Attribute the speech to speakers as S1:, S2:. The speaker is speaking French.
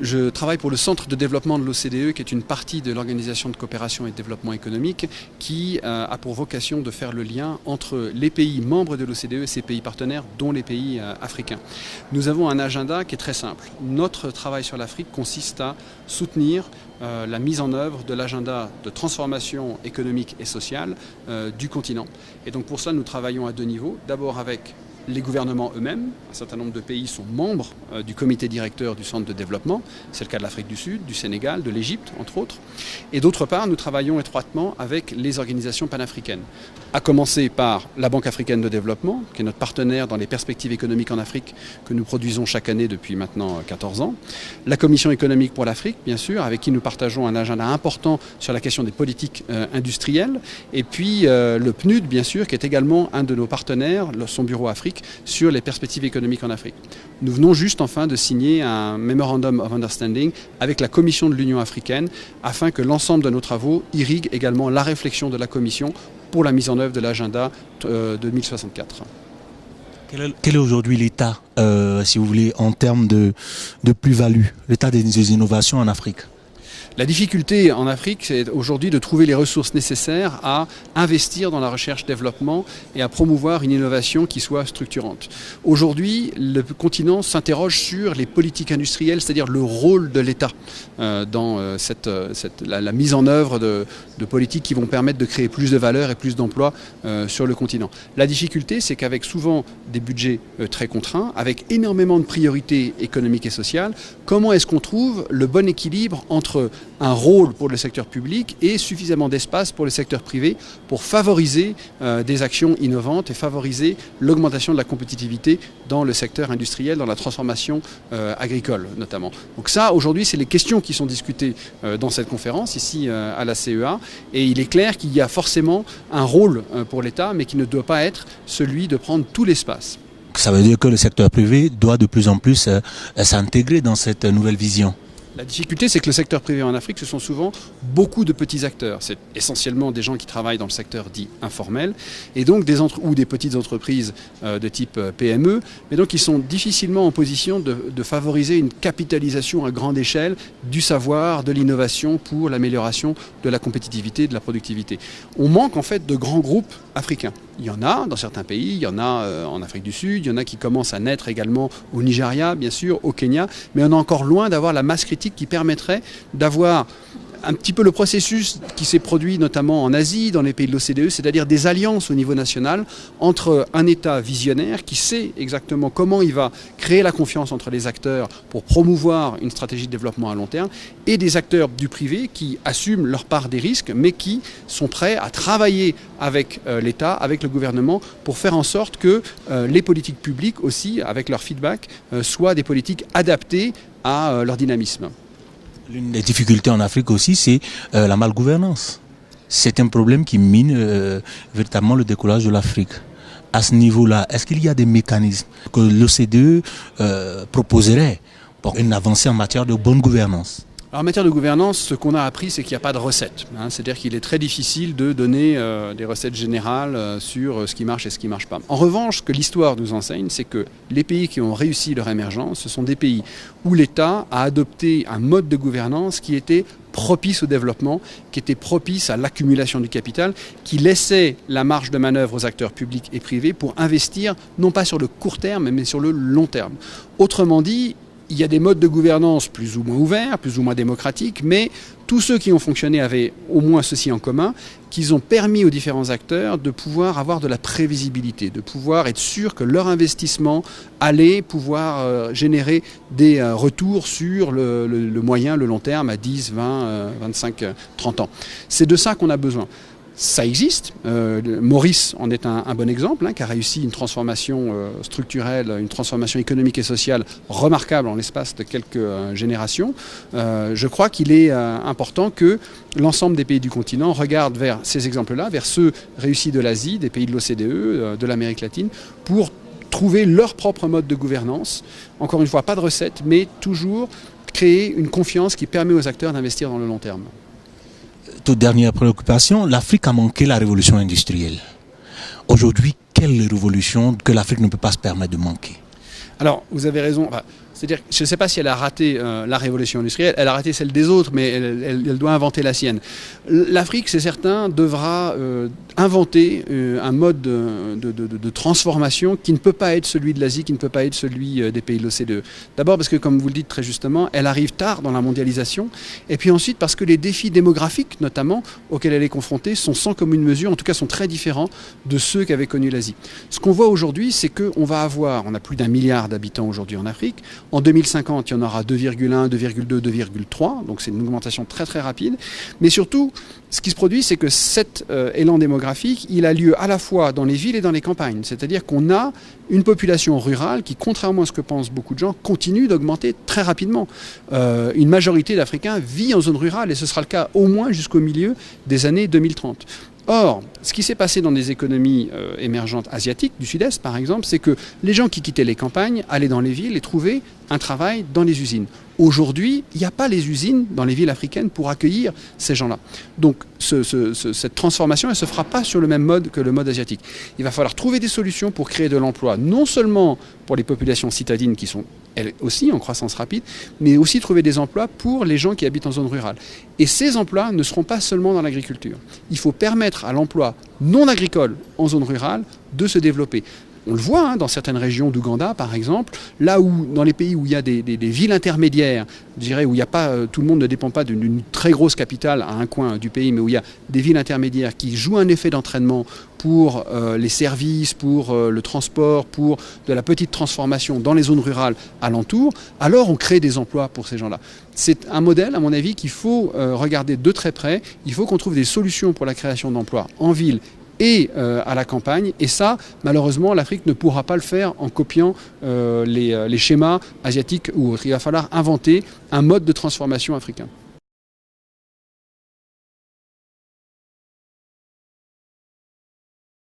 S1: Je travaille pour le Centre de développement de l'OCDE, qui est une partie de l'Organisation de coopération et de développement économique, qui a pour vocation de faire le lien entre les pays membres de l'OCDE et ses pays partenaires, dont les pays africains. Nous avons un agenda qui est très simple. Notre travail sur l'Afrique consiste à soutenir la mise en œuvre de l'agenda de transformation économique et sociale du continent. Et donc pour ça, nous travaillons à deux niveaux. D'abord avec les gouvernements eux-mêmes. Un certain nombre de pays sont membres du comité directeur du centre de développement. C'est le cas de l'Afrique du Sud, du Sénégal, de l'Égypte, entre autres. Et d'autre part, nous travaillons étroitement avec les organisations panafricaines. À commencer par la Banque africaine de développement, qui est notre partenaire dans les perspectives économiques en Afrique que nous produisons chaque année depuis maintenant 14 ans. La Commission économique pour l'Afrique, bien sûr, avec qui nous partageons un agenda important sur la question des politiques industrielles. Et puis le PNUD, bien sûr, qui est également un de nos partenaires, son bureau Afrique, sur les perspectives économiques en Afrique. Nous venons juste enfin de signer un Memorandum of Understanding avec la Commission de l'Union africaine afin que l'ensemble de nos travaux irriguent également la réflexion de la Commission pour la mise en œuvre de l'agenda 2064.
S2: Quel est aujourd'hui l'état, si vous voulez, en termes de plus-value, l'état des innovations en Afrique ?
S1: La difficulté en Afrique, c'est aujourd'hui de trouver les ressources nécessaires à investir dans la recherche-développement et à promouvoir une innovation qui soit structurante. Aujourd'hui, le continent s'interroge sur les politiques industrielles, c'est-à-dire le rôle de l'État dans la mise en œuvre de politiques qui vont permettre de créer plus de valeur et plus d'emplois sur le continent. La difficulté, c'est qu'avec souvent des budgets très contraints, avec énormément de priorités économiques et sociales, comment est-ce qu'on trouve le bon équilibre entre un rôle pour le secteur public et suffisamment d'espace pour le secteur privé pour favoriser des actions innovantes et favoriser l'augmentation de la compétitivité dans le secteur industriel, dans la transformation agricole notamment. Donc ça, aujourd'hui, c'est les questions qui sont discutées dans cette conférence, ici à la CEA, et il est clair qu'il y a forcément un rôle pour l'État, mais qui ne doit pas être celui de prendre tout l'espace.
S2: Ça veut dire que le secteur privé doit de plus en plus s'intégrer dans cette nouvelle vision.
S1: La difficulté, c'est que le secteur privé en Afrique, ce sont souvent beaucoup de petits acteurs. C'est essentiellement des gens qui travaillent dans le secteur dit informel, et donc ou des petites entreprises de type PME, mais donc ils sont difficilement en position de favoriser une capitalisation à grande échelle du savoir, de l'innovation pour l'amélioration de la compétitivité, de la productivité. On manque en fait de grands groupes africains. Il y en a dans certains pays, il y en a en Afrique du Sud, il y en a qui commencent à naître également au Nigeria, bien sûr, au Kenya, mais on est encore loin d'avoir la masse critique qui permettrait d'avoir un petit peu le processus qui s'est produit notamment en Asie, dans les pays de l'OCDE, c'est-à-dire des alliances au niveau national entre un État visionnaire qui sait exactement comment il va créer la confiance entre les acteurs pour promouvoir une stratégie de développement à long terme, et des acteurs du privé qui assument leur part des risques, mais qui sont prêts à travailler avec l'État, avec le gouvernement, pour faire en sorte que les politiques publiques aussi, avec leur feedback, soient des politiques adaptées à leur dynamisme.
S2: L'une des difficultés en Afrique aussi, c'est la malgouvernance. C'est un problème qui mine véritablement le décollage de l'Afrique. À ce niveau-là, est-ce qu'il y a des mécanismes que l'OCDE proposerait pour une avancée en matière de bonne gouvernance ?
S1: Alors, en matière de gouvernance, ce qu'on a appris, c'est qu'il n'y a pas de recette. C'est-à-dire qu'il est très difficile de donner des recettes générales sur ce qui marche et ce qui ne marche pas. En revanche, ce que l'histoire nous enseigne, c'est que les pays qui ont réussi leur émergence, ce sont des pays où l'État a adopté un mode de gouvernance qui était propice au développement, qui était propice à l'accumulation du capital, qui laissait la marge de manœuvre aux acteurs publics et privés pour investir, non pas sur le court terme, mais sur le long terme. Autrement dit, il y a des modes de gouvernance plus ou moins ouverts, plus ou moins démocratiques, mais tous ceux qui ont fonctionné avaient au moins ceci en commun, qu'ils ont permis aux différents acteurs de pouvoir avoir de la prévisibilité, de pouvoir être sûr que leur investissement allait pouvoir générer des retours sur le moyen, le long terme, à 10, 20, 25, 30 ans. C'est de ça qu'on a besoin. Ça existe. Maurice en est un bon exemple, qui a réussi une transformation structurelle, une transformation économique et sociale remarquable en l'espace de quelques générations. Je crois qu'il est important que l'ensemble des pays du continent regardent vers ces exemples-là, vers ceux réussis de l'Asie, des pays de l'OCDE, de l'Amérique latine, pour trouver leur propre mode de gouvernance. Encore une fois, pas de recette, mais toujours créer une confiance qui permet aux acteurs d'investir dans le long terme.
S2: Toute dernière préoccupation, l'Afrique a manqué la révolution industrielle. Aujourd'hui, quelle révolution que l'Afrique ne peut pas se permettre de manquer ?
S1: Alors, vous avez raison. C'est-à-dire, je ne sais pas si elle a raté la révolution industrielle, elle a raté celle des autres, mais elle doit inventer la sienne. L'Afrique, c'est certain, devra inventer un mode de transformation qui ne peut pas être celui de l'Asie, qui ne peut pas être celui des pays de l'OCDE. D'abord parce que, comme vous le dites très justement, elle arrive tard dans la mondialisation, et puis ensuite parce que les défis démographiques, notamment, auxquels elle est confrontée, sont sans commune mesure, en tout cas sont très différents de ceux qu'avait connus l'Asie. Ce qu'on voit aujourd'hui, c'est qu'on on a plus d'1 milliard d'habitants aujourd'hui en Afrique. En 2050, il y en aura 2,1, 2,2, 2,3, donc c'est une augmentation très très rapide. Mais surtout, ce qui se produit, c'est que cet élan démographique, il a lieu à la fois dans les villes et dans les campagnes. C'est-à-dire qu'on a une population rurale qui, contrairement à ce que pensent beaucoup de gens, continue d'augmenter très rapidement. Une majorité d'Africains vit en zone rurale et ce sera le cas au moins jusqu'au milieu des années 2030. Or, ce qui s'est passé dans des économies émergentes asiatiques, du Sud-Est par exemple, c'est que les gens qui quittaient les campagnes allaient dans les villes et trouvaient un travail dans les usines. Aujourd'hui, il n'y a pas les usines dans les villes africaines pour accueillir ces gens-là. Donc cette transformation, elle ne se fera pas sur le même mode que le mode asiatique. Il va falloir trouver des solutions pour créer de l'emploi, non seulement pour les populations citadines qui sont elles aussi en croissance rapide, mais aussi trouver des emplois pour les gens qui habitent en zone rurale. Et ces emplois ne seront pas seulement dans l'agriculture. Il faut permettre à l'emploi non agricole en zone rurale de se développer. On le voit dans certaines régions d'Ouganda, par exemple, là où, dans les pays où il y a des villes intermédiaires, je dirais, où il n'y a pas, tout le monde ne dépend pas d'une très grosse capitale à un coin du pays, mais où il y a des villes intermédiaires qui jouent un effet d'entraînement pour les services, pour le transport, pour de la petite transformation dans les zones rurales alentours, alors on crée des emplois pour ces gens-là. C'est un modèle, à mon avis, qu'il faut regarder de très près. Il faut qu'on trouve des solutions pour la création d'emplois en ville et à la campagne. Et ça, malheureusement, l'Afrique ne pourra pas le faire en copiant les schémas asiatiques ou autres. Il va falloir inventer un mode de transformation africain.